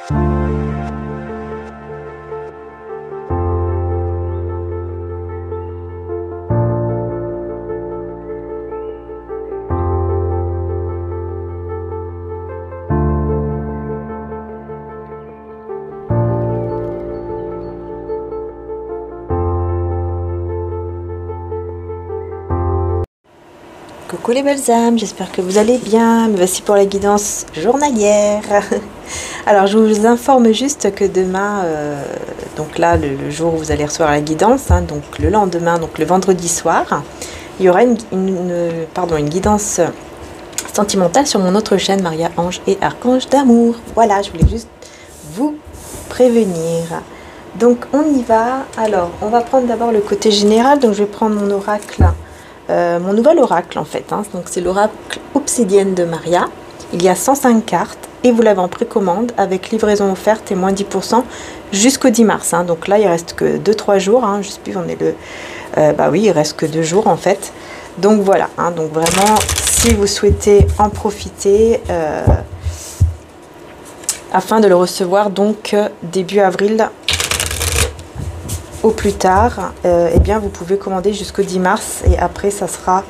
Coucou les belles âmes, j'espère que vous allez bien. Me voici pour la guidance journalière. Alors je vous informe juste que demain, donc là le jour où vous allez recevoir la guidance, hein, donc le lendemain, donc le vendredi soir, il y aura une guidance sentimentale sur mon autre chaîne Maria Ange et Archange d'amour. Voilà, je voulais juste vous prévenir. Donc on y va. Alors on va prendre d'abord le côté général, donc je vais prendre mon oracle. Mon nouvel oracle en fait, hein. Donc c'est l'oracle obsidienne de Maria. Il y a 105 cartes et vous l'avez en précommande avec livraison offerte et moins 10% jusqu'au 10 mars. Hein. Donc là il reste que 2-3 jours, hein. Je sais plus, on est le... bah oui, il reste que 2 jours en fait. Donc voilà, hein. Donc vraiment si vous souhaitez en profiter afin de le recevoir donc début avril au plus tard, eh bien vous pouvez commander jusqu'au 10 mars et après ça sera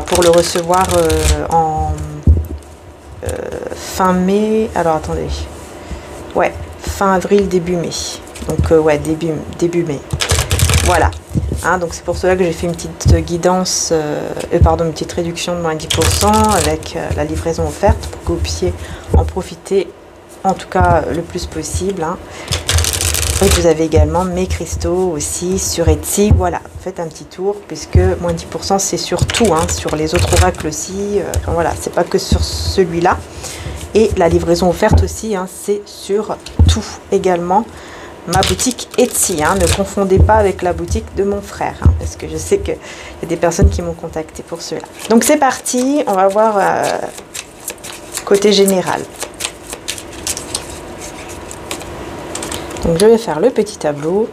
pour le recevoir en fin mai, alors attendez, ouais, fin avril, début mai, donc ouais, début mai, voilà, hein, donc c'est pour cela que j'ai fait une petite guidance, une petite réduction de moins 10% avec la livraison offerte pour que vous puissiez en profiter en tout cas le plus possible, hein. Et vous avez également mes cristaux aussi sur Etsy. Voilà, faites un petit tour puisque moins 10% c'est sur tout, hein, sur les autres oracles aussi. Enfin, voilà, c'est pas que sur celui-là. Et la livraison offerte aussi, hein, c'est sur tout également. Ma boutique Etsy, hein, ne confondez pas avec la boutique de mon frère, hein, parce que je sais qu'il y a des personnes qui m'ont contacté pour cela. Donc c'est parti, on va voir côté général. Donc je vais faire le petit tableau.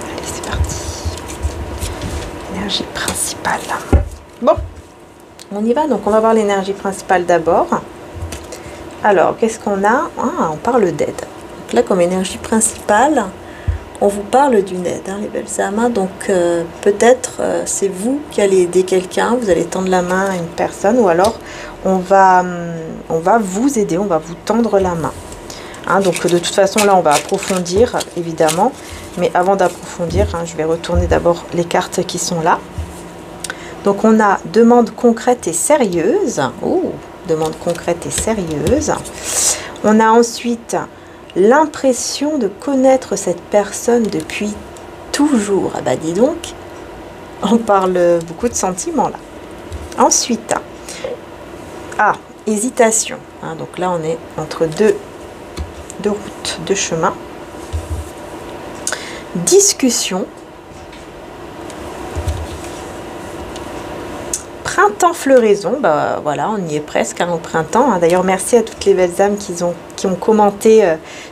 Allez, c'est parti. Énergie principale. Bon, on y va. Donc on va voir l'énergie principale d'abord. Alors, qu'est-ce qu'on a? Ah, on parle d'aide. Là, comme énergie principale, on vous parle d'une aide, hein, les belles âmes. Donc peut-être c'est vous qui allez aider quelqu'un, vous allez tendre la main à une personne, ou alors on va vous aider, on va vous tendre la main, hein. Donc de toute façon là on va approfondir évidemment, mais avant d'approfondir, hein, je vais retourner d'abord les cartes qui sont là. Donc on a demande concrète et sérieuse. Oh, demande concrète et sérieuse. On a ensuite l'impression de connaître cette personne depuis toujours. Ah bah dis donc, on parle beaucoup de sentiments là. Ensuite, hésitation, hein, donc là on est entre deux routes, deux chemins. Discussion. Printemps floraison, bah voilà, on y est presque, hein, au printemps, hein. D'ailleurs merci à toutes les belles âmes qui ont commenté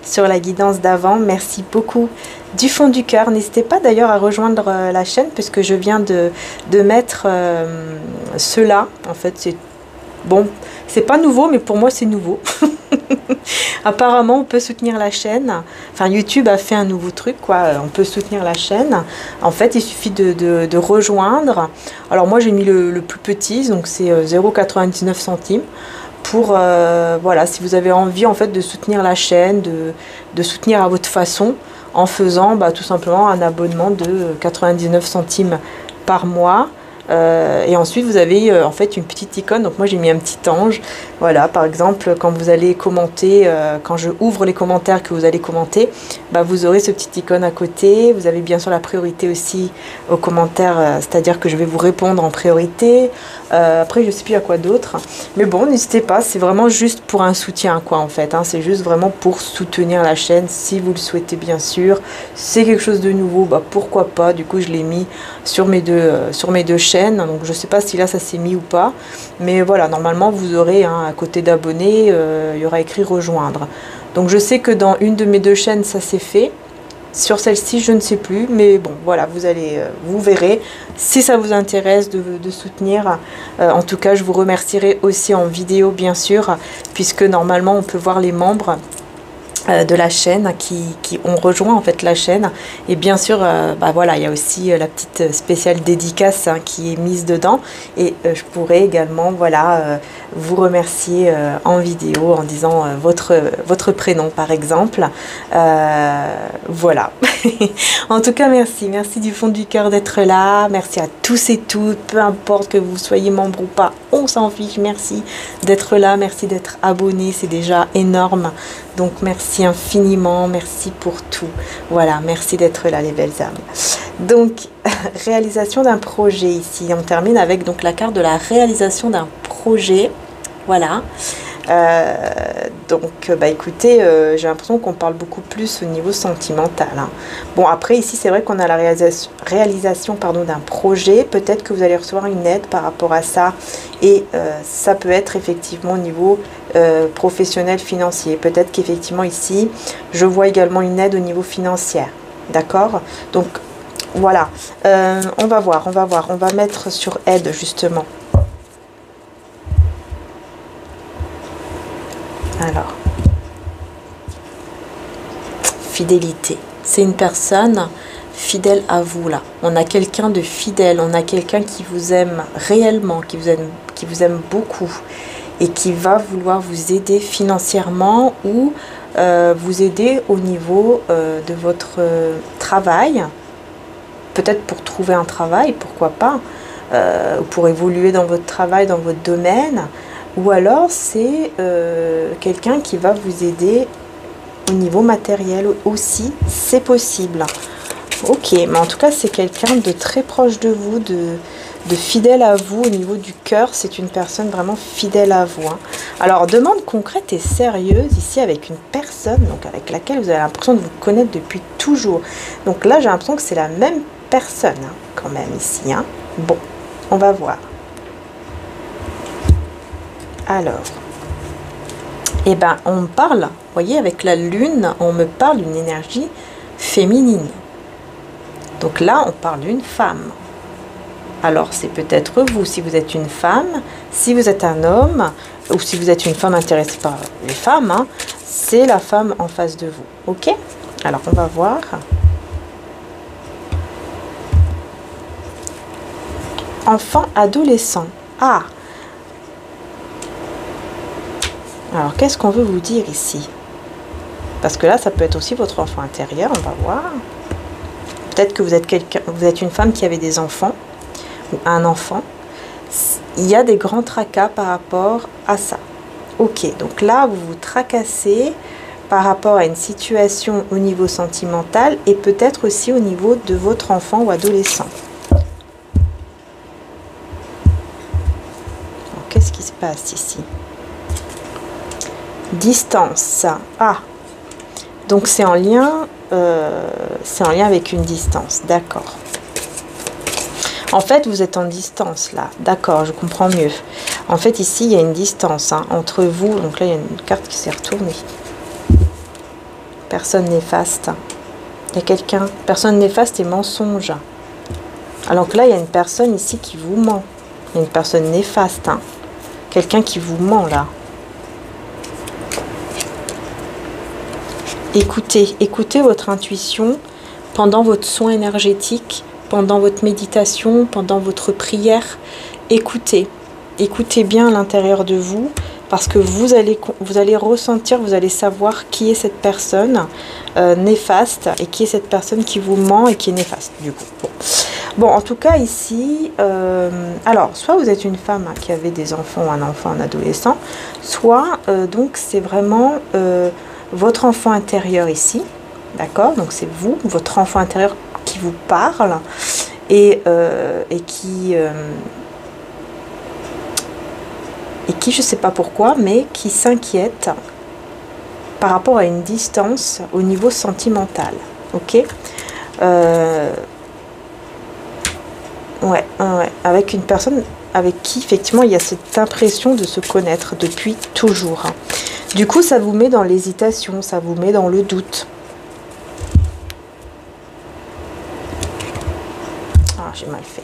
sur la guidance d'avant, merci beaucoup du fond du cœur. N'hésitez pas d'ailleurs à rejoindre la chaîne puisque je viens de mettre cela, en fait c'est bon, c'est pas nouveau mais pour moi c'est nouveau. Apparemment on peut soutenir la chaîne, enfin YouTube a fait un nouveau truc quoi, on peut soutenir la chaîne. En fait il suffit de rejoindre. Alors moi j'ai mis le plus petit, donc c'est 0,99 centimes pour voilà, si vous avez envie en fait de soutenir la chaîne, de soutenir à votre façon en faisant tout simplement un abonnement de 99 centimes par mois. Et ensuite vous avez en fait une petite icône, donc moi j'ai mis un petit ange, voilà, par exemple quand vous allez commenter, quand je ouvre les commentaires que vous allez commenter, vous aurez ce petit icône à côté. Vous avez bien sûr la priorité aussi aux commentaires, c'est-à-dire que je vais vous répondre en priorité. Après je sais plus à quoi d'autre, mais bon n'hésitez pas, c'est vraiment juste pour un soutien quoi en fait, hein. C'est juste vraiment pour soutenir la chaîne si vous le souhaitez bien sûr. C'est quelque chose de nouveau, pourquoi pas, du coup je l'ai mis sur mes deux chaînes, donc je sais pas si là ça s'est mis ou pas, mais voilà, normalement vous aurez à côté d'abonnés il y aura écrit rejoindre. Donc je sais que dans une de mes deux chaînes, ça s'est fait. Sur celle-ci, je ne sais plus, mais bon, voilà, vous verrez si ça vous intéresse de soutenir. En tout cas, je vous remercierai aussi en vidéo, bien sûr, puisque normalement, on peut voir les membres de la chaîne qui ont rejoint en fait la chaîne. Et bien sûr, bah voilà, il y a aussi la petite spéciale dédicace qui est mise dedans. Et je pourrais également, voilà, vous remercier en vidéo en disant votre prénom par exemple. Voilà. En tout cas, merci du fond du cœur d'être là. Merci à tous et toutes, peu importe que vous soyez membre ou pas, on s'en fiche. Merci d'être là, merci d'être abonné, c'est déjà énorme. Donc merci infiniment, merci pour tout. Voilà, merci d'être là les belles âmes. Donc, réalisation d'un projet ici. On termine avec donc la carte de la réalisation d'un projet. Voilà. Donc, bah écoutez, j'ai l'impression qu'on parle beaucoup plus au niveau sentimental. Hein. Bon, après, ici, c'est vrai qu'on a la réalisation pardon, d'un projet. Peut-être que vous allez recevoir une aide par rapport à ça. Et ça peut être effectivement au niveau professionnel, financier. Peut-être qu'effectivement, ici, je vois également une aide au niveau financier. D'accord? Donc, voilà. On va voir. On va mettre sur aide, justement. Alors, fidélité. C'est une personne fidèle à vous, là. On a quelqu'un de fidèle, on a quelqu'un qui vous aime réellement, qui vous aime beaucoup et qui va vouloir vous aider financièrement ou vous aider au niveau de votre travail. Peut-être pour trouver un travail, pourquoi pas, pour évoluer dans votre travail, dans votre domaine. Ou alors, c'est quelqu'un qui va vous aider au niveau matériel aussi. C'est possible. Ok, mais en tout cas, c'est quelqu'un de très proche de vous, de fidèle à vous au niveau du cœur. C'est une personne vraiment fidèle à vous. Hein. Alors, demande concrète et sérieuse ici avec une personne donc avec laquelle vous avez l'impression de vous connaître depuis toujours. Donc là, j'ai l'impression que c'est la même personne hein, quand même ici. Hein. Bon, on va voir. Alors, eh ben, on me parle, vous voyez, avec la lune, on me parle d'une énergie féminine. Donc là, on parle d'une femme. Alors, c'est peut-être vous, si vous êtes une femme, si vous êtes un homme, ou si vous êtes une femme intéressée par les femmes, hein, c'est la femme en face de vous. Ok? Alors, on va voir. Enfant, adolescent. Ah! Alors, qu'est-ce qu'on veut vous dire ici? Parce que là, ça peut être aussi votre enfant intérieur, on va voir. Peut-être que vous êtes une femme qui avait des enfants, ou un enfant. Il y a des grands tracas par rapport à ça. Ok, donc là, vous vous tracassez par rapport à une situation au niveau sentimental et peut-être aussi au niveau de votre enfant ou adolescent. Qu'est-ce qui se passe ici? Distance. Ah, donc c'est en lien avec une distance. D'accord. En fait, vous êtes en distance là. D'accord, je comprends mieux. En fait, ici, il y a une distance hein, entre vous. Donc là, il y a une carte qui s'est retournée. Personne néfaste. Il y a quelqu'un. Personne néfaste et mensonge. Alors que là, il y a une personne ici qui vous ment. Il y a une personne néfaste. Hein. Quelqu'un qui vous ment là. Écoutez votre intuition pendant votre soin énergétique, pendant votre méditation, pendant votre prière. Écoutez bien à l'intérieur de vous parce que vous allez ressentir, vous allez savoir qui est cette personne néfaste et qui est cette personne qui vous ment et qui est néfaste du coup. Bon en tout cas ici, alors soit vous êtes une femme qui avait des enfants ou un enfant, un adolescent, soit donc c'est vraiment... votre enfant intérieur ici, d'accord? Donc c'est vous, votre enfant intérieur qui vous parle et qui, je ne sais pas pourquoi, mais qui s'inquiète par rapport à une distance au niveau sentimental, ok? Ouais, avec une personne avec qui effectivement il y a cette impression de se connaître depuis toujours. Du coup, ça vous met dans l'hésitation, ça vous met dans le doute. Ah, j'ai mal fait.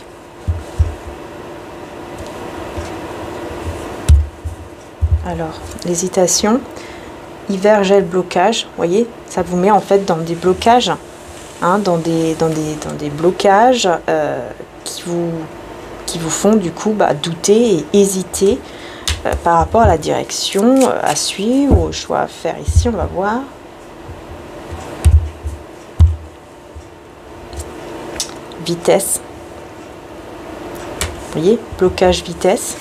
Alors, l'hésitation, hiver, gel, blocage, vous voyez, ça vous met en fait dans des blocages, hein, dans des blocages qui vous font du coup douter et hésiter par rapport à la direction à suivre, au choix à faire ici, on va voir. Vitesse. Vous voyez, blocage, vitesse.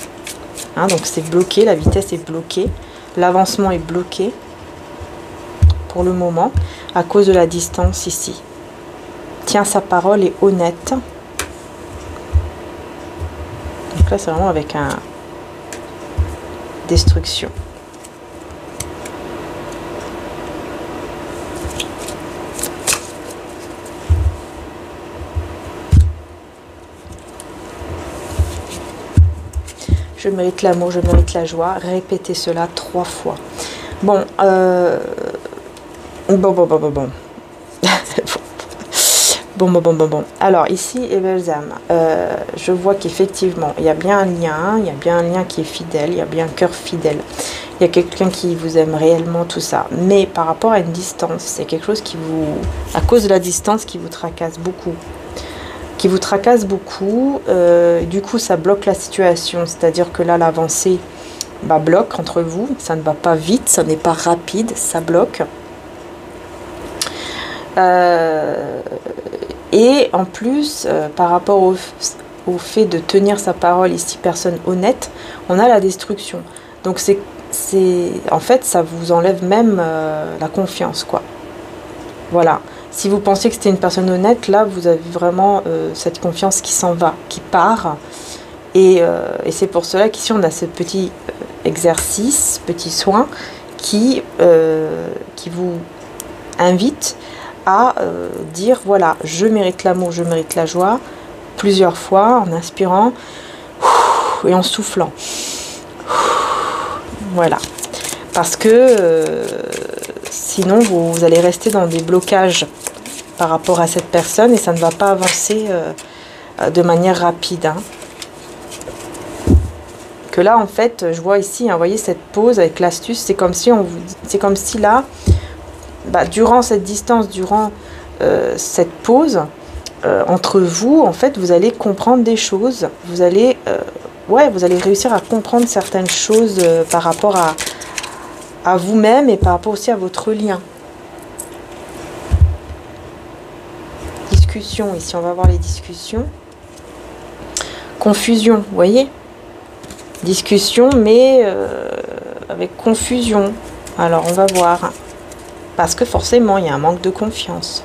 Hein, donc c'est bloqué, la vitesse est bloquée. L'avancement est bloqué pour le moment à cause de la distance ici. Tient sa parole, est honnête. Donc là, c'est vraiment avec un... destruction. Je mérite l'amour, je mérite la joie. Répétez cela 3 fois. Bon, bon. Alors ici, et belles âmes, je vois qu'effectivement, il y a bien un lien, il y a bien un lien qui est fidèle, il y a bien un cœur fidèle. Il y a quelqu'un qui vous aime réellement, tout ça. Mais par rapport à une distance, c'est quelque chose qui vous... à cause de la distance, qui vous tracasse beaucoup. Qui vous tracasse beaucoup. Du coup, ça bloque la situation. C'est-à-dire que là, l'avancée bloque entre vous. Ça ne va pas vite, ça n'est pas rapide, ça bloque. Et en plus, par rapport au fait de tenir sa parole ici, personne honnête, on a la destruction. Donc en fait, ça vous enlève même la confiance, quoi. Voilà. Si vous pensiez que c'était une personne honnête, là, vous avez vraiment cette confiance qui s'en va, qui part. Et c'est pour cela qu'ici, on a ce petit exercice, petit soin qui vous invite à dire, voilà, je mérite l'amour, je mérite la joie, plusieurs fois, en inspirant et en soufflant. Voilà. Parce que sinon, vous allez rester dans des blocages par rapport à cette personne et ça ne va pas avancer de manière rapide. Hein. Que là, en fait, je vois ici, hein, vous voyez cette pause avec l'astuce, c'est comme si là, durant cette distance, durant cette pause, entre vous, en fait, vous allez comprendre des choses. Vous allez réussir à comprendre certaines choses par rapport à vous-même et par rapport aussi à votre lien. Discussion, ici, on va voir les discussions. Confusion, vous voyez ? Discussion, mais avec confusion. Alors, on va voir. Parce que forcément, il y a un manque de confiance.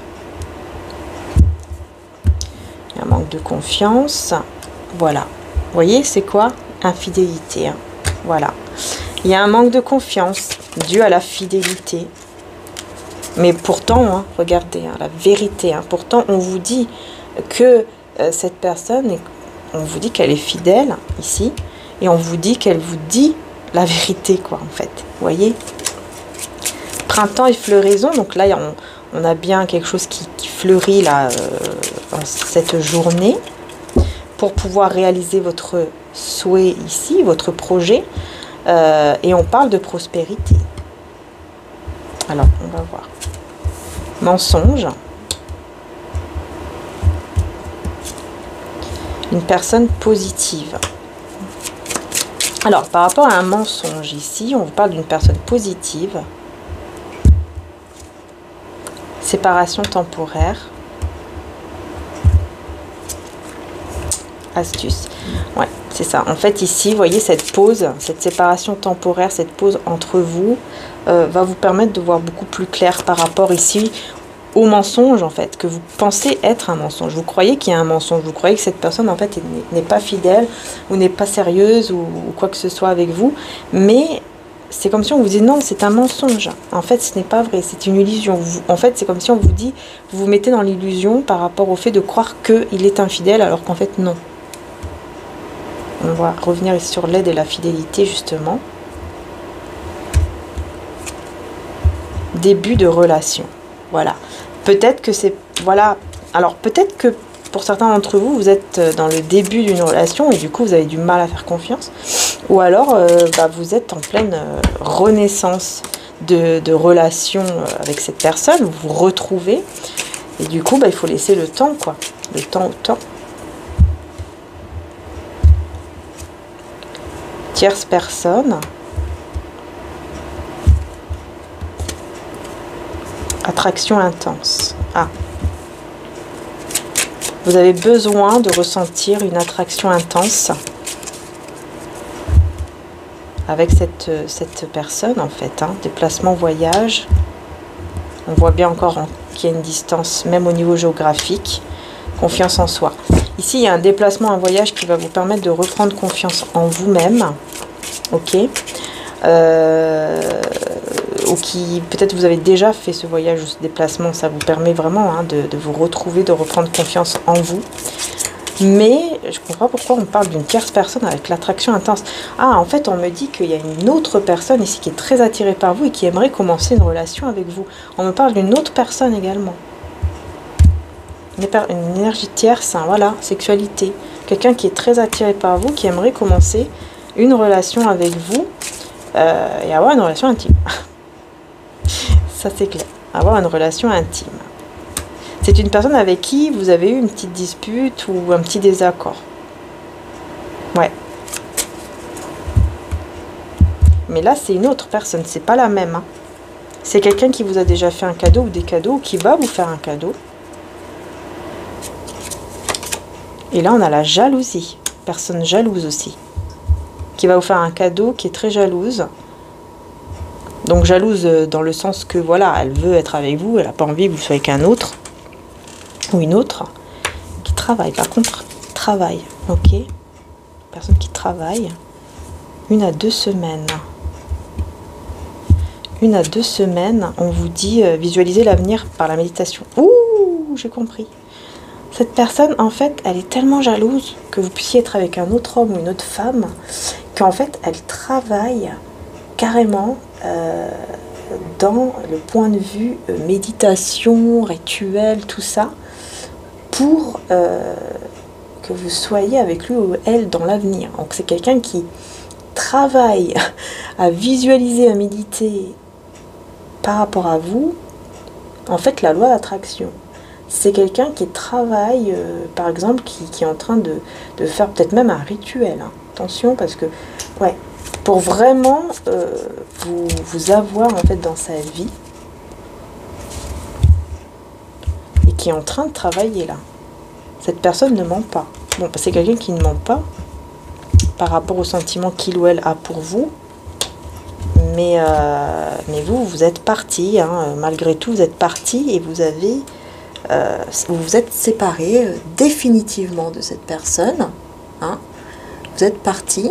Il y a un manque de confiance. Voilà. Vous voyez, c'est quoi? Infidélité. Hein. Voilà. Il y a un manque de confiance dû à la fidélité. Mais pourtant, hein, regardez, hein, la vérité. Hein, pourtant, on vous dit que cette personne, on vous dit qu'elle est fidèle, ici. Et on vous dit qu'elle vous dit la vérité, quoi, en fait. Vous voyez? Printemps et floraison. Donc là, on a bien quelque chose qui fleurit là, dans cette journée. Pour pouvoir réaliser votre souhait ici, votre projet. Et on parle de prospérité. Alors, on va voir. Mensonge. Une personne positive. Alors, par rapport à un mensonge ici, on vous parle d'une personne positive. Séparation temporaire. Astuce. Ouais, c'est ça. En fait, ici, vous voyez cette pause, cette séparation temporaire, cette pause entre vous, va vous permettre de voir beaucoup plus clair par rapport ici au mensonge, en fait, que vous pensez être un mensonge. Vous croyez qu'il y a un mensonge, vous croyez que cette personne, en fait, n'est pas fidèle ou n'est pas sérieuse ou quoi que ce soit avec vous, mais c'est comme si on vous dit non, c'est un mensonge. En fait, ce n'est pas vrai, c'est une illusion. En fait, c'est comme si on vous dit, vous vous mettez dans l'illusion par rapport au fait de croire qu'il est infidèle, alors qu'en fait, non. On va revenir sur l'aide et la fidélité, justement. début de relation. Voilà. Peut-être que c'est... Voilà. Alors, peut-être que pour certains d'entre vous, vous êtes dans le début d'une relation et du coup, vous avez du mal à faire confiance. Ou alors, vous êtes en pleine renaissance de relation avec cette personne. Vous vous retrouvez. Et du coup, il faut laisser le temps, quoi. Le temps au temps. Tierce personne. Attraction intense. Ah. Vous avez besoin de ressentir une attraction intense avec cette personne, en fait. Hein. Déplacement, voyage. On voit bien encore qu'il y a une distance, même au niveau géographique. Confiance en soi. Ici, il y a un déplacement, un voyage qui va vous permettre de reprendre confiance en vous-même. Ok. Ou qui, peut-être vous avez déjà fait ce voyage ou ce déplacement. Ça vous permet vraiment de vous retrouver, de reprendre confiance en vous. Mais je ne comprends pas pourquoi on parle d'une tierce personne avec l'attraction intense. Ah, en fait, on me dit qu'il y a une autre personne ici qui est très attirée par vous et qui aimerait commencer une relation avec vous. On me parle d'une autre personne également. Une énergie tierce, hein, voilà, sexualité. Quelqu'un qui est très attiré par vous, qui aimerait commencer une relation avec vous et avoir une relation intime. Ça, c'est clair. Avoir une relation intime. C'est une personne avec qui vous avez eu une petite dispute ou un petit désaccord. Ouais. Mais là, c'est une autre personne. C'est pas la même. Hein. C'est quelqu'un qui vous a déjà fait un cadeau ou des cadeaux ou qui va vous faire un cadeau. Et là, on a la jalousie. Personne jalouse aussi. Qui va vous faire un cadeau, qui est très jalouse. Donc jalouse dans le sens que, voilà, elle veut être avec vous. Elle n'a pas envie que vous soyez qu'un autre. Ou une autre. Qui travaille. Par contre, travaille. Ok. Personne qui travaille. 1 à 2 semaines. 1 à 2 semaines, on vous dit visualiser l'avenir par la méditation. Ouh, j'ai compris. Cette personne, en fait, elle est tellement jalouse que vous puissiez être avec un autre homme ou une autre femme, qu'en fait, elle travaille carrément dans le point de vue méditation, rituel, tout ça, pour que vous soyez avec lui ou elle dans l'avenir. Donc c'est quelqu'un qui travaille à visualiser, à méditer par rapport à vous, en fait, la loi d'attraction. C'est quelqu'un qui travaille, par exemple, qui est en train de faire peut-être même un rituel. Hein. Attention, parce que, ouais, pour vraiment vous avoir, en fait, dans sa vie, et qui est en train de travailler, là. Cette personne ne ment pas. Bon, c'est quelqu'un qui ne ment pas par rapport au sentiment qu'il ou elle a pour vous. Mais vous êtes parti, hein, malgré tout, vous êtes parti et vous avez... vous vous êtes séparé définitivement de cette personne, hein. Vous êtes parti,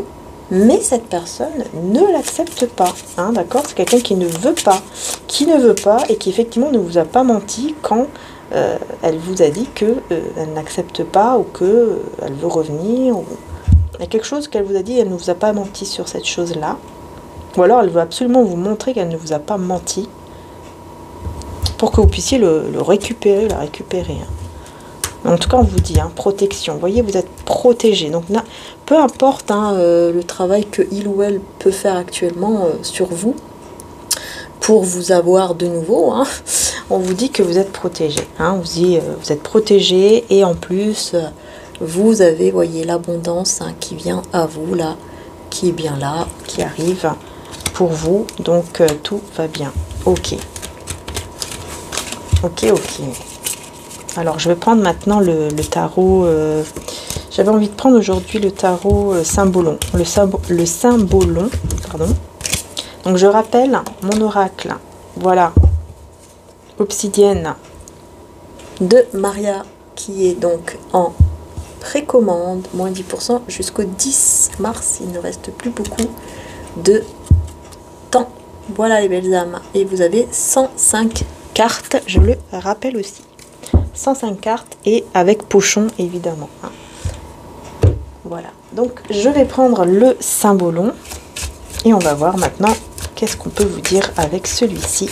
mais cette personne ne l'accepte pas, hein, d'accord? C'est quelqu'un qui ne veut pas, et qui effectivement ne vous a pas menti quand elle vous a dit que elle n'accepte pas ou que elle veut revenir. Ou... Il y a quelque chose qu'elle vous a dit, elle ne vous a pas menti sur cette chose-là, ou alors elle veut absolument vous montrer qu'elle ne vous a pas menti, pour que vous puissiez le récupérer, la récupérer. En tout cas, on vous dit, hein, protection. Vous voyez, vous êtes protégé. Donc, peu importe le travail que il ou elle peut faire actuellement sur vous, pour vous avoir de nouveau, hein, on vous dit que vous êtes protégé. Hein, on vous dit, vous êtes protégé, et en plus, vous avez, voyez, l'abondance, hein, qui vient à vous, là, qui est bien là, qui arrive pour vous. Donc, tout va bien. Ok. Ok. Alors, je vais prendre maintenant le tarot. J'avais envie de prendre aujourd'hui le tarot Symbolon. Le Symbolon, pardon. Donc, je rappelle mon oracle. Voilà. Obsidienne de Maria, qui est donc en précommande, moins 10% jusqu'au 10 mars. Il ne reste plus beaucoup de temps. Voilà les belles âmes. Et vous avez 105 cartes, je le rappelle aussi. 105 cartes et avec pochon évidemment. Voilà. Donc je vais prendre le Symbolon et on va voir maintenant qu'est-ce qu'on peut vous dire avec celui-ci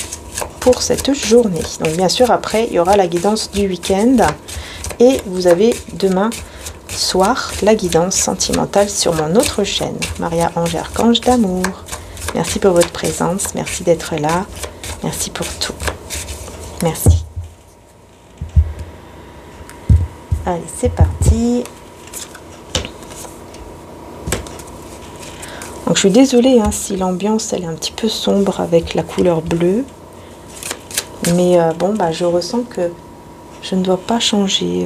pour cette journée. Donc bien sûr, après, il y aura la guidance du week-end. Et vous avez demain soir la guidance sentimentale sur mon autre chaîne, Maria Ange Archange d'amour. Merci pour votre présence, merci d'être là, merci pour tout. Merci. Allez, c'est parti. Donc je suis désolée hein, si l'ambiance elle est un petit peu sombre avec la couleur bleue. Mais bon, bah, je ressens que je ne dois pas changer,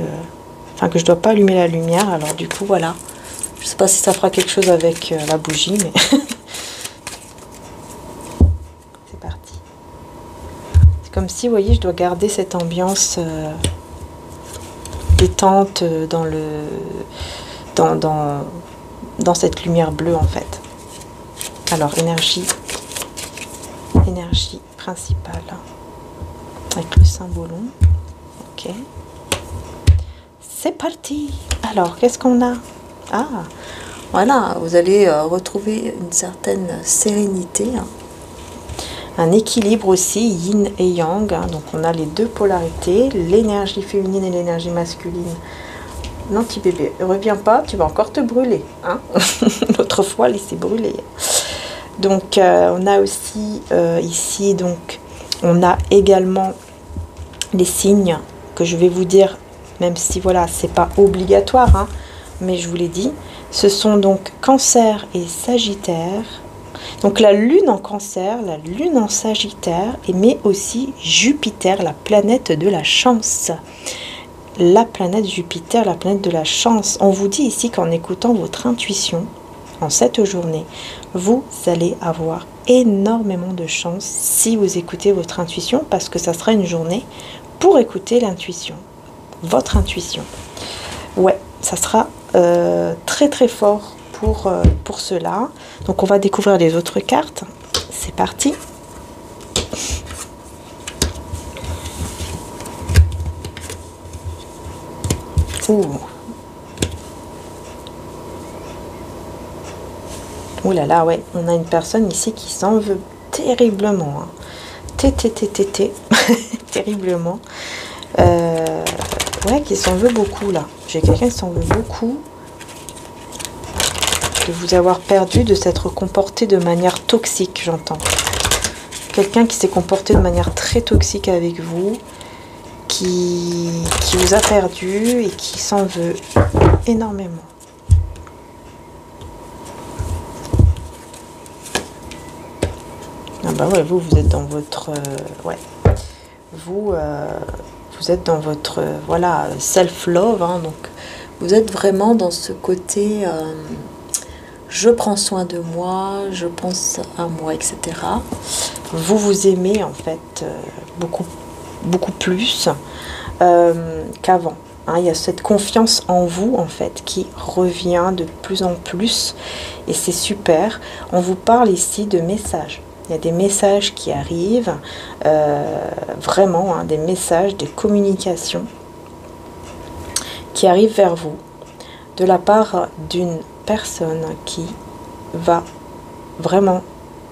enfin que je ne dois pas allumer la lumière. Alors du coup, voilà. Je ne sais pas si ça fera quelque chose avec la bougie, mais c'est parti. C'est comme si, vous voyez, je dois garder cette ambiance détente dans cette lumière bleue en fait. Alors, énergie principale avec le symbolon. Ok. C'est parti. Alors, qu'est-ce qu'on a? Ah, voilà, vous allez retrouver une certaine sérénité. Hein. Un équilibre aussi, yin et yang. Hein. Donc, on a les deux polarités, l'énergie féminine et l'énergie masculine. Non, petit bébé, reviens pas, tu vas encore te brûler. Hein. L'autre fois, laissez brûler. Donc, on a aussi ici, donc, on a également les signes que je vais vous dire, même si, voilà, c'est pas obligatoire, hein, mais je vous l'ai dit. Ce sont donc Cancer et Sagittaire. Donc, la Lune en Cancer, la Lune en Sagittaire, mais aussi Jupiter, la planète de la chance. La planète Jupiter, la planète de la chance. On vous dit ici qu'en écoutant votre intuition, en cette journée, vous allez avoir énormément de chance si vous écoutez votre intuition, parce que ça sera une journée pour écouter l'intuition, votre intuition. Ouais, ça sera très très fort pour cela. Donc on va découvrir les autres cartes. C'est parti. Ouh. Ouh là là, ouais, on a une personne ici qui s'en veut terriblement. Hein. Terriblement. Ouais, qui s'en veut beaucoup là. J'ai quelqu'un qui s'en veut beaucoup de vous avoir perdu, de s'être comporté de manière toxique, j'entends. Quelqu'un qui s'est comporté de manière très toxique avec vous, qui vous a perdu et qui s'en veut énormément. Ah bah ouais, vous êtes dans votre... ouais. Vous êtes dans votre... voilà, self-love. Hein, donc, vous êtes vraiment dans ce côté... je prends soin de moi, je pense à moi, etc. Vous vous aimez, en fait, beaucoup plus qu'avant. Hein, il y a cette confiance en vous, en fait, qui revient de plus en plus. Et c'est super. On vous parle ici de messages. Il y a des messages qui arrivent, vraiment, hein, des messages, des communications qui arrivent vers vous de la part d'une personne qui va vraiment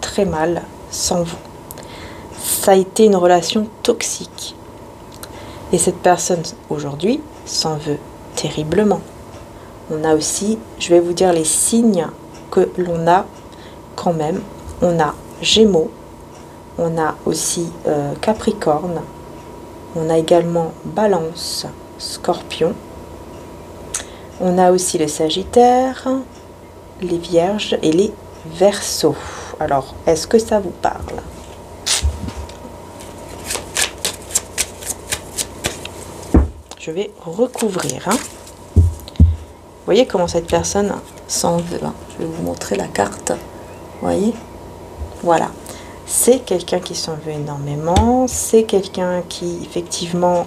très mal sans vous. Ça a été une relation toxique. Et cette personne, aujourd'hui, s'en veut terriblement. On a aussi, je vais vous dire les signes que l'on a quand même. On a Gémeaux, on a aussi Capricorne, on a également Balance, Scorpion, on a aussi le Sagittaire, les Vierges et les Verseaux. Alors, est-ce que ça vous parle? Je vais recouvrir. Hein. Vous voyez comment cette personne s'en veut. Hein. Je vais vous montrer la carte. Vous voyez? Voilà, c'est quelqu'un qui s'en veut énormément, c'est quelqu'un qui effectivement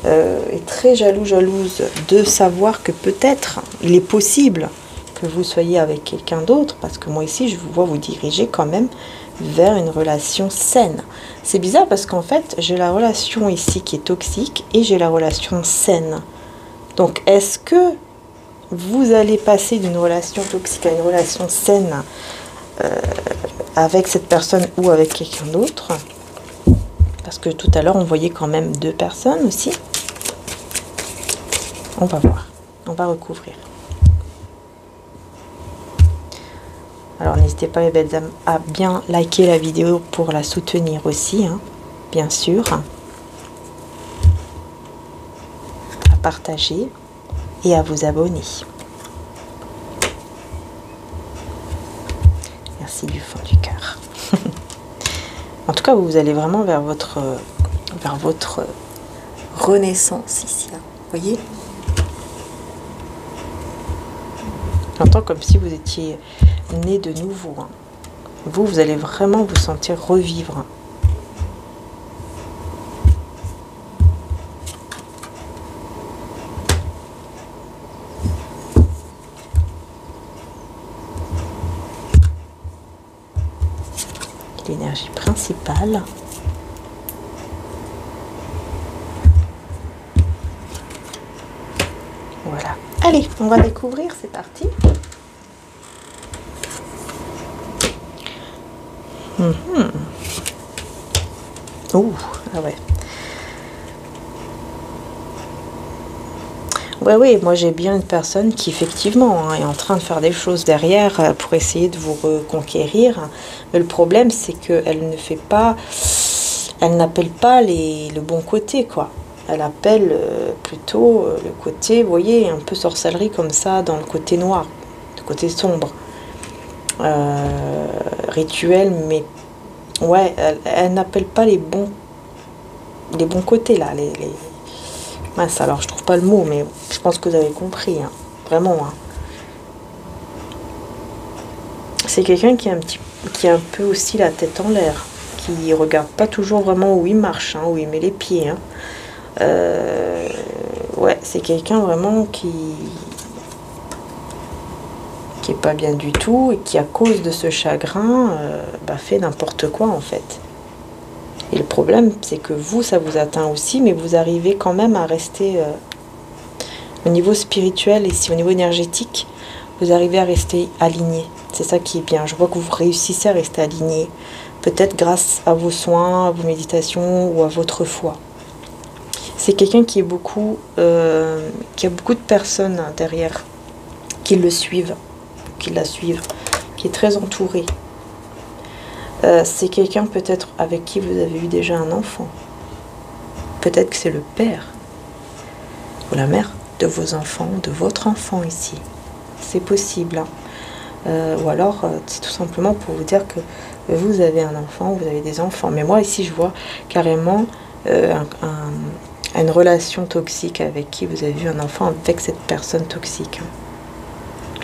est très jalouse de savoir que peut-être il est possible que vous soyez avec quelqu'un d'autre, parce que moi ici je vous vois vous diriger quand même vers une relation saine. C'est bizarre parce qu'en fait j'ai la relation ici qui est toxique et j'ai la relation saine. Donc est-ce que vous allez passer d'une relation toxique à une relation saine avec cette personne ou avec quelqu'un d'autre? Parce que tout à l'heure, on voyait quand même 2 personnes aussi. On va voir. On va recouvrir. Alors, n'hésitez pas, les belles âmes, à bien liker la vidéo pour la soutenir aussi, hein, bien sûr. À partager et à vous abonner. Merci du fond du cœur. En tout cas, vous allez vraiment vers votre renaissance ici. Hein. Vous voyez? J'entends comme si vous étiez né de nouveau. Hein. Vous allez vraiment vous sentir revivre. Hein. L'énergie principale. Voilà. Allez, on va découvrir, c'est parti. Ouh, ah ouais. Ouais, oui, moi j'ai bien une personne qui effectivement hein, est en train de faire des choses derrière pour essayer de vous reconquérir. Mais le problème c'est qu'elle ne fait pas, elle n'appelle pas le bon côté quoi. Elle appelle plutôt le côté, vous voyez, un peu sorcellerie comme ça dans le côté noir, le côté sombre. Rituel, mais ouais, elle n'appelle pas les bons côtés là, mince, alors je trouve pas le mot, mais je pense que vous avez compris, hein. Vraiment. Hein. C'est quelqu'un qui a un peu aussi la tête en l'air, qui regarde pas toujours vraiment où il marche, hein, où il met les pieds. Hein. Ouais, c'est quelqu'un vraiment qui est pas bien du tout et qui, à cause de ce chagrin, fait n'importe quoi en fait. Et le problème, c'est que vous, ça vous atteint aussi, mais vous arrivez quand même à rester au niveau spirituel et si au niveau énergétique, vous arrivez à rester aligné. C'est ça qui est bien. Je vois que vous réussissez à rester aligné. Peut-être grâce à vos soins, à vos méditations ou à votre foi. C'est quelqu'un qui a beaucoup de personnes derrière qui le suivent, qui la suivent, qui est très entouré. C'est quelqu'un peut-être avec qui vous avez eu déjà un enfant. Peut-être que c'est le père ou la mère de vos enfants, de votre enfant ici. C'est possible. Hein. Ou alors, c'est tout simplement pour vous dire que vous avez un enfant, vous avez des enfants. Mais moi, ici, je vois carrément une relation toxique avec qui vous avez eu un enfant avec cette personne toxique.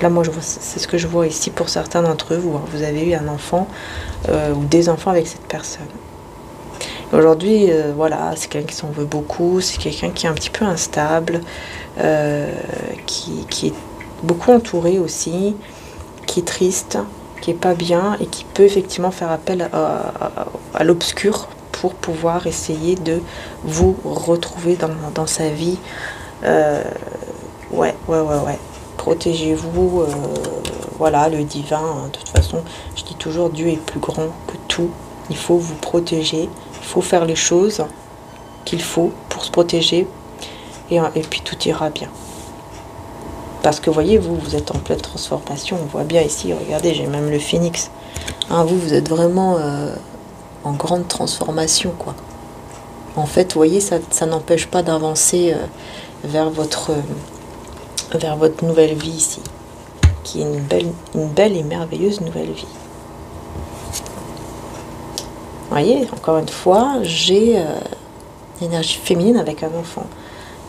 Là, moi, c'est ce que je vois ici pour certains d'entre vous. Hein. Vous avez eu un enfant ou des enfants avec cette personne. Aujourd'hui, voilà, c'est quelqu'un qui s'en veut beaucoup. C'est quelqu'un qui est un petit peu instable, qui est beaucoup entouré aussi, qui est triste, qui est pas bien et qui peut effectivement faire appel à l'obscur pour pouvoir essayer de vous retrouver dans sa vie. Ouais. Protégez-vous, voilà, le divin, hein. De toute façon, je dis toujours, Dieu est plus grand que tout. Il faut vous protéger, il faut faire les choses qu'il faut pour se protéger, et puis tout ira bien. Parce que, voyez, vous êtes en pleine transformation, on voit bien ici, regardez, j'ai même le phénix. Hein, vous êtes vraiment en grande transformation, quoi. En fait, vous voyez, ça n'empêche pas d'avancer vers votre nouvelle vie ici, qui est une belle et merveilleuse nouvelle vie. Vous voyez, encore une fois, j'ai l'énergie féminine avec un enfant.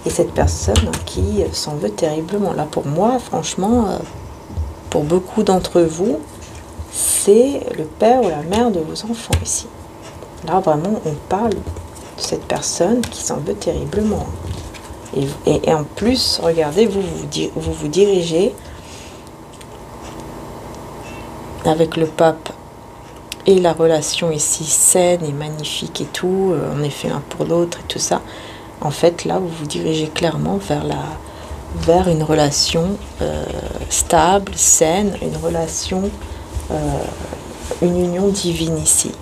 Et cette personne qui s'en veut terriblement. Là, pour moi, franchement, pour beaucoup d'entre vous, c'est le père ou la mère de vos enfants ici. Là, vraiment, on parle de cette personne qui s'en veut terriblement. Et en plus, regardez, vous vous dirigez avec le pape et la relation ici saine et magnifique et tout, on est fait l'un pour l'autre et tout ça. En fait, là, vous vous dirigez clairement vers une relation stable, saine, une relation, une union divine ici.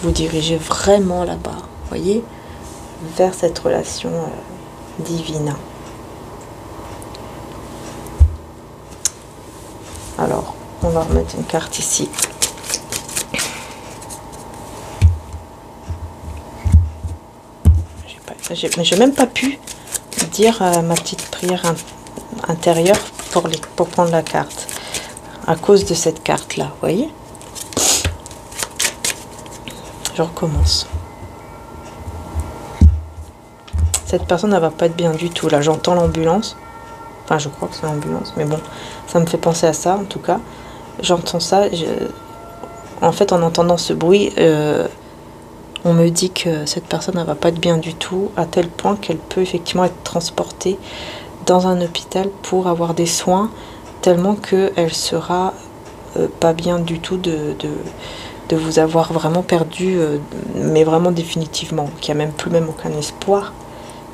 Vous dirigez vraiment là-bas. voyez, vers cette relation divine. Alors, on va remettre une carte ici. J'ai même pas pu dire ma petite prière intérieure pour prendre la carte. À cause de cette carte-là, vous voyez? Je recommence. Cette personne, elle va pas être bien du tout. Là, j'entends l'ambulance. Enfin, je crois que c'est l'ambulance. Mais bon, ça me fait penser à ça, en tout cas. J'entends ça. En fait, en entendant ce bruit, on me dit que cette personne, elle va pas être bien du tout, à tel point qu'elle peut effectivement être transportée dans un hôpital pour avoir des soins, tellement qu'elle sera pas bien du tout de vous avoir vraiment perdu, mais vraiment définitivement, qu'il n'y a même plus aucun espoir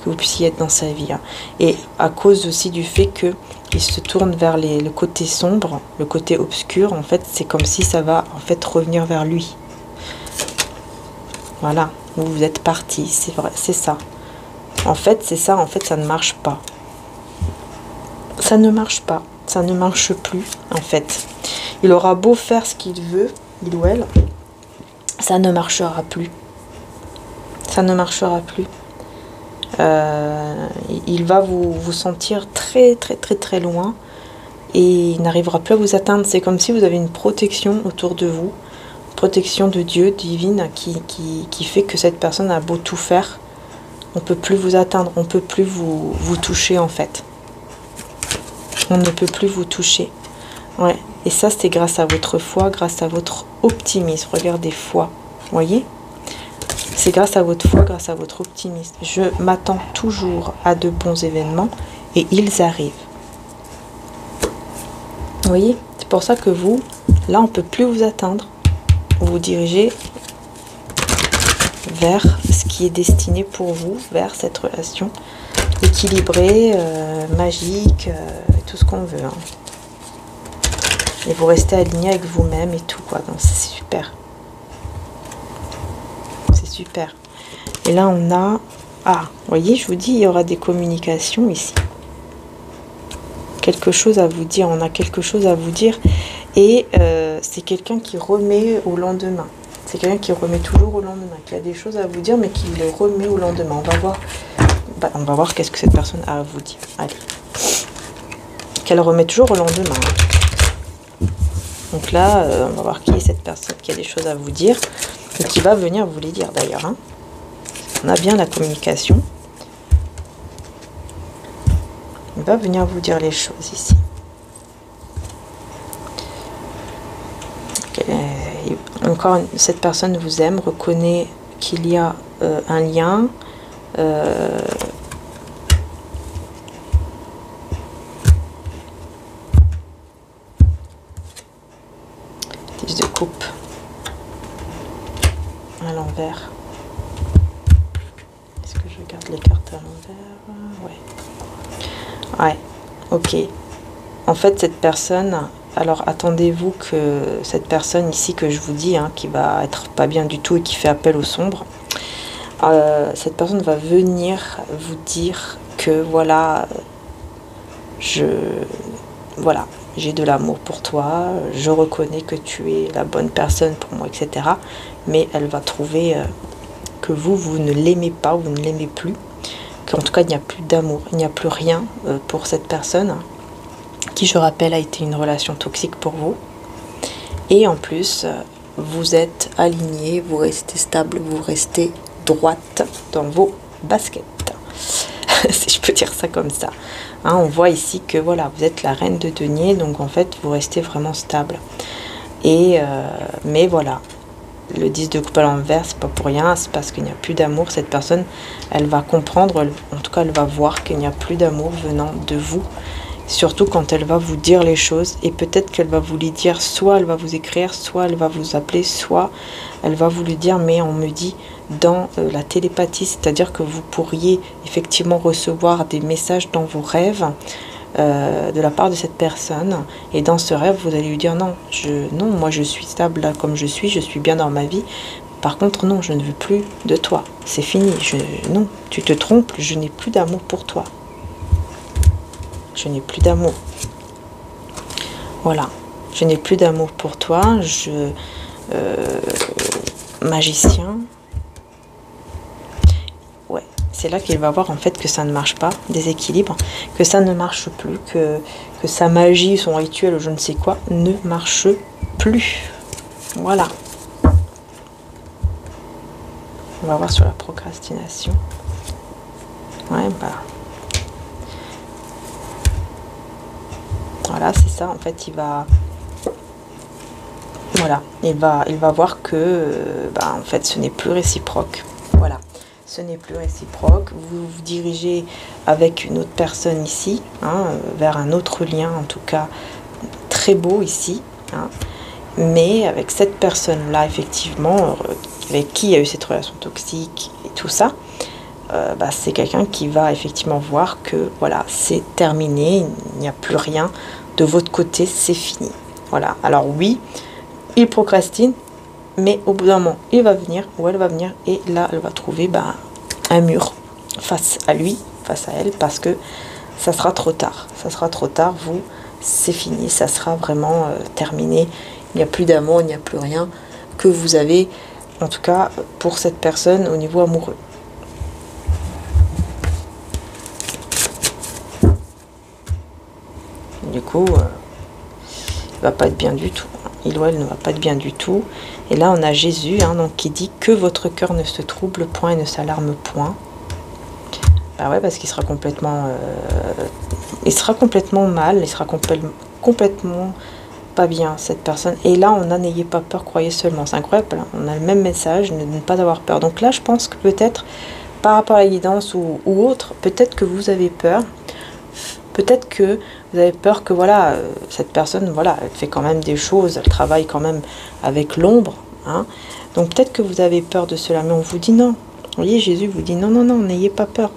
que vous puissiez être dans sa vie. Hein. Et à cause aussi du fait qu'il se tourne vers le côté sombre, le côté obscur, en fait, c'est comme si ça va en fait revenir vers lui. Voilà, vous êtes parti, c'est vrai, c'est ça. En fait, c'est ça, en fait, ça ne marche pas. Ça ne marche pas, ça ne marche plus, en fait. Il aura beau faire ce qu'il veut, il ou elle, ça ne marchera plus. Ça ne marchera plus. Il va vous sentir très loin et il n'arrivera plus à vous atteindre. C'est comme si vous avez une protection autour de vous, protection de Dieu, divine, qui fait que cette personne a beau tout faire, on ne peut plus vous atteindre, on ne peut plus vous toucher en fait. On ne peut plus vous toucher. Ouais. Et ça, c'est grâce à votre foi, grâce à votre optimisme. Regardez, foi. Vous voyez? C'est grâce à votre foi, grâce à votre optimisme. Je m'attends toujours à de bons événements et ils arrivent. Vous voyez? C'est pour ça que vous, là, on ne peut plus vous atteindre. Vous vous dirigez vers ce qui est destiné pour vous, vers cette relation équilibrée, magique, tout ce qu'on veut. Hein. Et vous restez aligné avec vous-même et tout, quoi. Donc, c'est super. C'est super. Et là, on a... Ah, vous voyez, je vous dis, il y aura des communications ici. Quelque chose à vous dire. On a quelque chose à vous dire. Et c'est quelqu'un qui remet au lendemain. C'est quelqu'un qui remet toujours au lendemain. Qui a des choses à vous dire, mais qui les remet au lendemain. On va voir qu'est-ce que cette personne a à vous dire. Allez. Qu'elle remet toujours au lendemain. Donc là, on va voir qui est cette personne qui a des choses à vous dire et qui va venir vous les dire d'ailleurs. Hein. On a bien la communication. Il va venir vous dire les choses ici. Encore, cette personne vous aime, reconnaît qu'il y a un lien. De coupe à l'envers. Est-ce que je garde les cartes à l'envers? Ouais, ok. En fait, cette personne, alors attendez-vous que cette personne ici que je vous dis, hein, qui va être pas bien du tout et qui fait appel au sombre, cette personne va venir vous dire que voilà, voilà, j'ai de l'amour pour toi, je reconnais que tu es la bonne personne pour moi, etc. Mais elle va trouver que vous ne l'aimez pas, vous ne l'aimez plus, qu'en tout cas il n'y a plus d'amour, il n'y a plus rien pour cette personne, qui je rappelle a été une relation toxique pour vous. Et en plus, vous êtes aligné, vous restez stable, vous restez droite dans vos baskets, si je peux dire ça comme ça. Hein, on voit ici que voilà, vous êtes la reine de denier, donc en fait vous restez vraiment stable. Et mais voilà, le 10 de coupe à l'envers, c'est pas pour rien, c'est parce qu'il n'y a plus d'amour. Cette personne, elle va comprendre, en tout cas elle va voir qu'il n'y a plus d'amour venant de vous, surtout quand elle va vous dire les choses. Et peut-être qu'elle va vous les dire, soit elle va vous écrire, soit elle va vous appeler, soit elle va vous le dire, mais on me dit dans la télépathie, c'est-à-dire que vous pourriez effectivement recevoir des messages dans vos rêves de la part de cette personne, et dans ce rêve vous allez lui dire non, moi je suis stable là comme je suis bien dans ma vie, par contre, non, je ne veux plus de toi. C'est fini. Non, tu te trompes, je n'ai plus d'amour pour toi. Je n'ai plus d'amour. Voilà. Je n'ai plus d'amour pour toi. Magicien. Ouais. C'est là qu'il va voir en fait que ça ne marche pas. Déséquilibre. Que ça ne marche plus. Que sa magie, son rituel, je ne sais quoi, ne marche plus. Voilà. On va voir sur la procrastination. Ouais, bah. Voilà, c'est ça. En fait, il va... Voilà. Il va voir que, bah, en fait, ce n'est plus réciproque. Voilà. Ce n'est plus réciproque. Vous vous dirigez avec une autre personne ici, hein, vers un autre lien, en tout cas, très beau ici. Hein. Mais avec cette personne-là, effectivement, avec qui il y a eu cette relation toxique et tout ça, bah, c'est quelqu'un qui va effectivement voir que voilà, c'est terminé, il n'y a plus rien de votre côté, c'est fini. Voilà. Alors oui, il procrastine, mais au bout d'un moment, il va venir ou elle va venir et là, elle va trouver bah, un mur face à lui, face à elle, parce que ça sera trop tard. Ça sera trop tard, vous, c'est fini, ça sera vraiment terminé. Il n'y a plus d'amour, il n'y a plus rien que vous avez, en tout cas pour cette personne au niveau amoureux. Du coup, il va pas être bien du tout. Il ou elle ne va pas être bien du tout. Et là, on a Jésus hein, donc, qui dit que votre cœur ne se trouble point et ne s'alarme point. Bah ouais, parce qu'il sera complètement... il sera complètement mal, il sera complètement pas bien, cette personne. Et là, on a n'ayez pas peur, croyez seulement. C'est incroyable, hein. On a le même message, ne pas avoir peur. Donc là, je pense que peut-être, par rapport à la guidance ou autre, peut-être que vous avez peur. Peut-être que vous avez peur que voilà, cette personne, voilà, elle fait quand même des choses, elle travaille quand même avec l'ombre. Hein. Donc peut-être que vous avez peur de cela, mais on vous dit non. Vous voyez, Jésus vous dit non, non, non, n'ayez pas peur.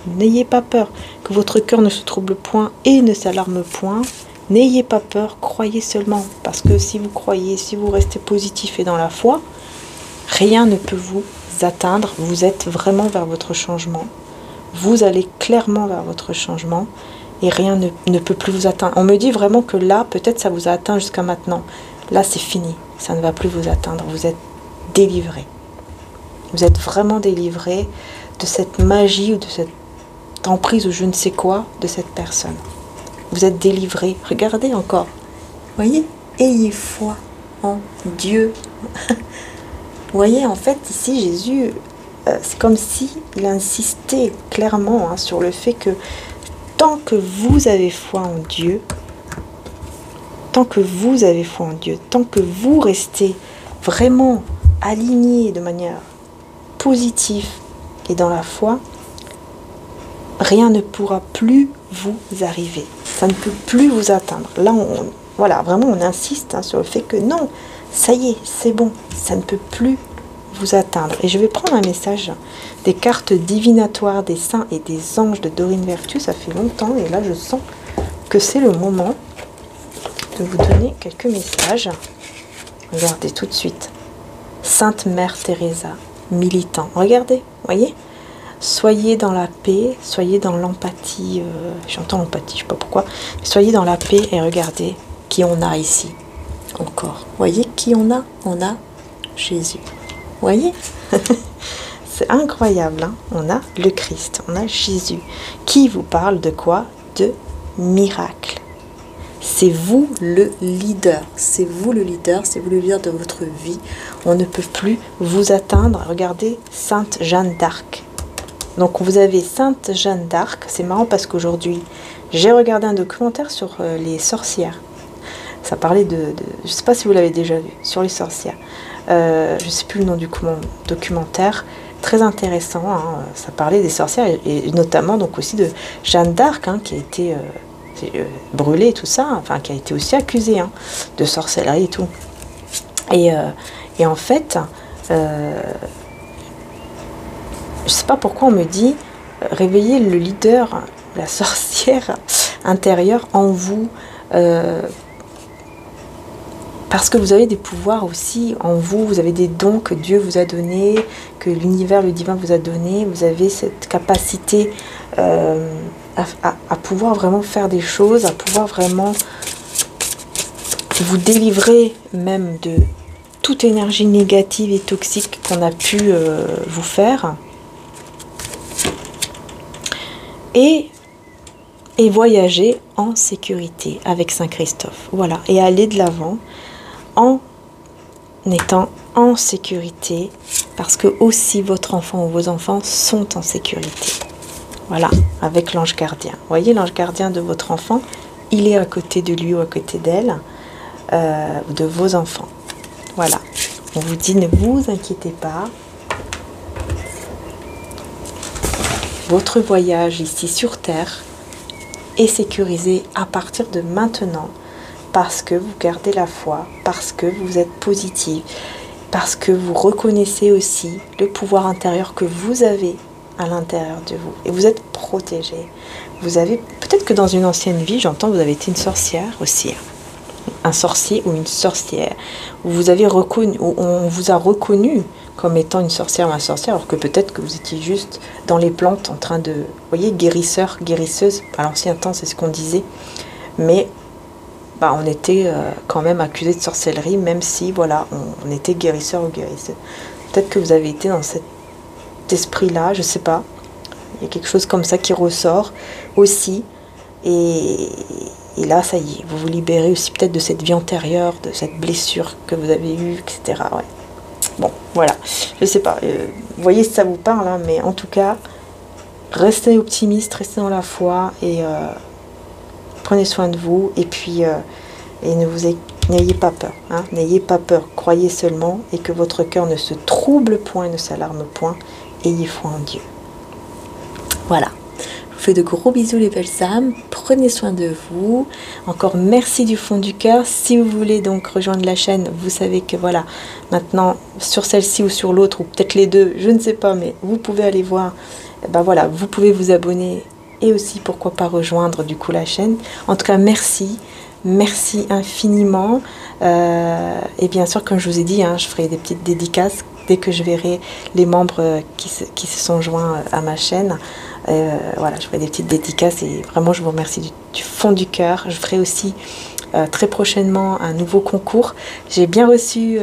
N'ayez pas peur. Que votre cœur ne se trouble point et ne s'alarme point. N'ayez pas peur, croyez seulement. Parce que si vous croyez, si vous restez positif et dans la foi, rien ne peut vous atteindre. Vous êtes vraiment vers votre changement. Vous allez clairement vers votre changement. Et rien ne peut plus vous atteindre. On me dit vraiment que là, peut-être ça vous a atteint jusqu'à maintenant. Là, c'est fini. Ça ne va plus vous atteindre. Vous êtes délivré. Vous êtes vraiment délivré de cette magie ou de cette emprise ou je ne sais quoi de cette personne. Vous êtes délivré. Regardez encore. Voyez? Ayez foi en Dieu. Vous voyez, en fait, ici, Jésus, c'est comme si il insistait clairement hein, sur le fait que tant que vous avez foi en Dieu, tant que vous avez foi en Dieu, tant que vous restez vraiment aligné de manière positive et dans la foi, rien ne pourra plus vous arriver. Ça ne peut plus vous atteindre. Là, voilà, vraiment, on insiste hein, sur le fait que non, ça y est, c'est bon, ça ne peut plus vous atteindre. Et je vais prendre un message des cartes divinatoires des saints et des anges de Dorine Vertu. Ça fait longtemps et là, je sens que c'est le moment de vous donner quelques messages. Regardez tout de suite. Sainte Mère Teresa, militant. Regardez, voyez. Soyez dans la paix, soyez dans l'empathie. J'entends l'empathie, je ne sais pas pourquoi. Soyez dans la paix et regardez qui on a ici. Encore. Voyez qui on a? On a Jésus. Voyez. C'est incroyable. Hein, on a le Christ, on a Jésus. Qui vous parle de quoi? De miracle. C'est vous le leader. C'est vous le leader. C'est vous le leader de votre vie. On ne peut plus vous atteindre. Regardez Sainte Jeanne d'Arc. Donc vous avez Sainte Jeanne d'Arc. C'est marrant parce qu'aujourd'hui, j'ai regardé un documentaire sur les sorcières. Ça parlait je ne sais pas si vous l'avez déjà vu, sur les sorcières. Je ne sais plus le nom du documentaire. Très intéressant. Hein. Ça parlait des sorcières et notamment donc aussi de Jeanne d'Arc hein, qui a été brûlée et tout ça. Enfin, qui a été aussi accusée hein, de sorcellerie et tout. Et en fait... je sais pas pourquoi on me dit réveillez le leader, la sorcière intérieure en vous. parce que vous avez des pouvoirs aussi en vous, vous avez des dons que Dieu vous a donnés, que l'univers, le divin vous a donné. Vous avez cette capacité à pouvoir vraiment faire des choses, à pouvoir vraiment vous délivrer même de toute énergie négative et toxique qu'on a pu vous faire. Et voyager en sécurité avec Saint Christophe. Voilà, et aller de l'avant en étant en sécurité, parce que aussi votre enfant ou vos enfants sont en sécurité. Voilà, avec l'ange gardien. Vous voyez, l'ange gardien de votre enfant, il est à côté de lui ou à côté d'elle, de vos enfants. Voilà, on vous dit, ne vous inquiétez pas. Votre voyage ici sur Terre est sécurisé à partir de maintenant, parce que vous gardez la foi, parce que vous êtes positif, parce que vous reconnaissez aussi le pouvoir intérieur que vous avez à l'intérieur de vous, et vous êtes protégé. Vous avez, peut-être que dans une ancienne vie, j'entends, vous avez été une sorcière aussi, un sorcier ou une sorcière, où vous avez reconnu, où on vous a reconnu comme étant une sorcière ou un sorcier, alors que peut-être que vous étiez juste dans les plantes en train de, vous voyez, guérisseur, guérisseuse. À l'ancien temps, c'est ce qu'on disait, mais bah, on était quand même accusé de sorcellerie, même si voilà, on était guérisseur ou guérisseuse. Peut-être que vous avez été dans cet esprit-là, je sais pas. Il y a quelque chose comme ça qui ressort aussi. Et là, ça y est, vous vous libérez aussi peut-être de cette vie antérieure, de cette blessure que vous avez eue, etc. Ouais. Bon, voilà, je sais pas. Vous voyez si ça vous parle, hein, mais en tout cas, restez optimiste, restez dans la foi et prenez soin de vous. Et puis, et n'ayez pas peur. Hein, n'ayez pas peur. Croyez seulement et que votre cœur ne se trouble point, ne s'alarme point. Ayez foi en Dieu. Voilà. Je vous fais de gros bisous les belles âmes. Prenez soin de vous. Encore merci du fond du cœur. Si vous voulez donc rejoindre la chaîne, vous savez que voilà, maintenant sur celle-ci ou sur l'autre, ou peut-être les deux, je ne sais pas, mais vous pouvez aller voir. Ben voilà, vous pouvez vous abonner et aussi pourquoi pas rejoindre du coup la chaîne. En tout cas, merci. Merci infiniment. Et bien sûr, comme je vous ai dit, hein, je ferai des petites dédicaces dès que je verrai les membres qui se sont joints à ma chaîne. Voilà, je ferai des petites dédicaces et vraiment je vous remercie du fond du cœur. Je ferai aussi très prochainement un nouveau concours. J'ai bien reçu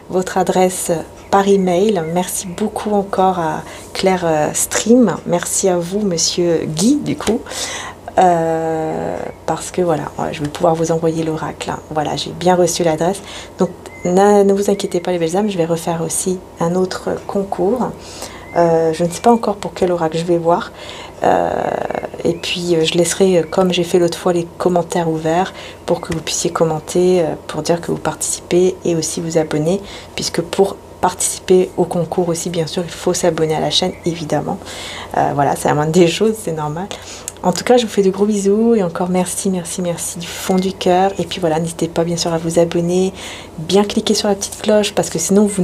votre adresse par email. Merci beaucoup encore à Claire Stream. Merci à vous, monsieur Guy, du coup. Parce que voilà, je vais pouvoir vous envoyer l'oracle. Voilà, j'ai bien reçu l'adresse. Donc, ne vous inquiétez pas les belles âmes, je vais refaire aussi un autre concours. Je ne sais pas encore pour quel oracle, je vais voir. Et puis je laisserai, comme j'ai fait l'autre fois, les commentaires ouverts pour que vous puissiez commenter, pour dire que vous participez et aussi vous abonner, puisque pour participer au concours aussi, bien sûr, il faut s'abonner à la chaîne, évidemment. Voilà, c'est la moindre des choses, c'est normal. En tout cas, je vous fais de gros bisous et encore merci, merci, merci du fond du cœur. Et puis voilà, n'hésitez pas bien sûr à vous abonner, bien cliquer sur la petite cloche parce que sinon vous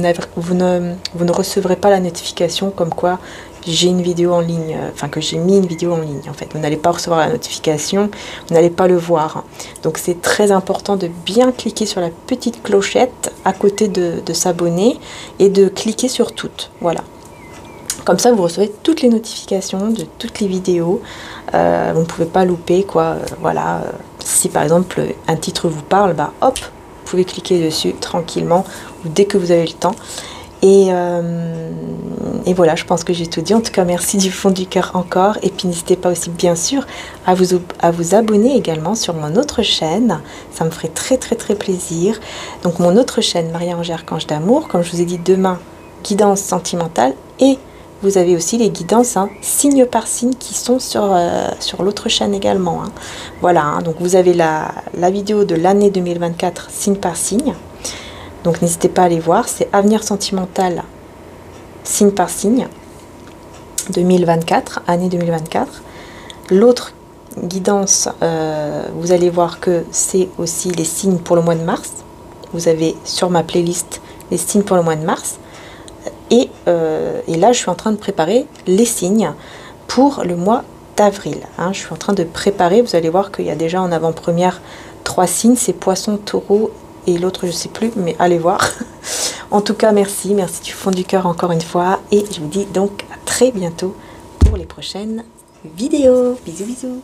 ne recevrez pas la notification comme quoi j'ai une vidéo en ligne, enfin que j'ai mis une vidéo en ligne en fait. Vous n'allez pas recevoir la notification, vous n'allez pas le voir. Donc c'est très important de bien cliquer sur la petite clochette à côté de s'abonner et de cliquer sur toutes. Voilà. Comme ça, vous recevez toutes les notifications de toutes les vidéos. Vous ne pouvez pas louper, quoi. Voilà. Si par exemple un titre vous parle, bah hop, vous pouvez cliquer dessus tranquillement ou dès que vous avez le temps. Et voilà, je pense que j'ai tout dit. En tout cas, merci du fond du cœur encore. Et puis n'hésitez pas aussi, bien sûr, à vous abonner également sur mon autre chaîne. Ça me ferait très très très plaisir. Donc mon autre chaîne, Marie-Ange Archange d'Amour. Comme je vous ai dit, demain, guidance sentimentale et vous avez aussi les guidances hein, signe par signe qui sont sur l'autre chaîne également. Hein. Voilà, hein, donc vous avez la vidéo de l'année 2024 signe par signe. Donc n'hésitez pas à aller voir, c'est Avenir sentimental signe par signe 2024, année 2024. L'autre guidance, vous allez voir que c'est aussi les signes pour le mois de mars. Vous avez sur ma playlist les signes pour le mois de mars. Et là, je suis en train de préparer les signes pour le mois d'avril. Hein. Je suis en train de préparer, vous allez voir qu'il y a déjà en avant-première 3 signes, c'est Poisson, Taureau et l'autre je sais plus, mais allez voir. En tout cas, merci du fond du cœur encore une fois, et je vous dis donc à très bientôt pour les prochaines vidéos. Bisous bisous.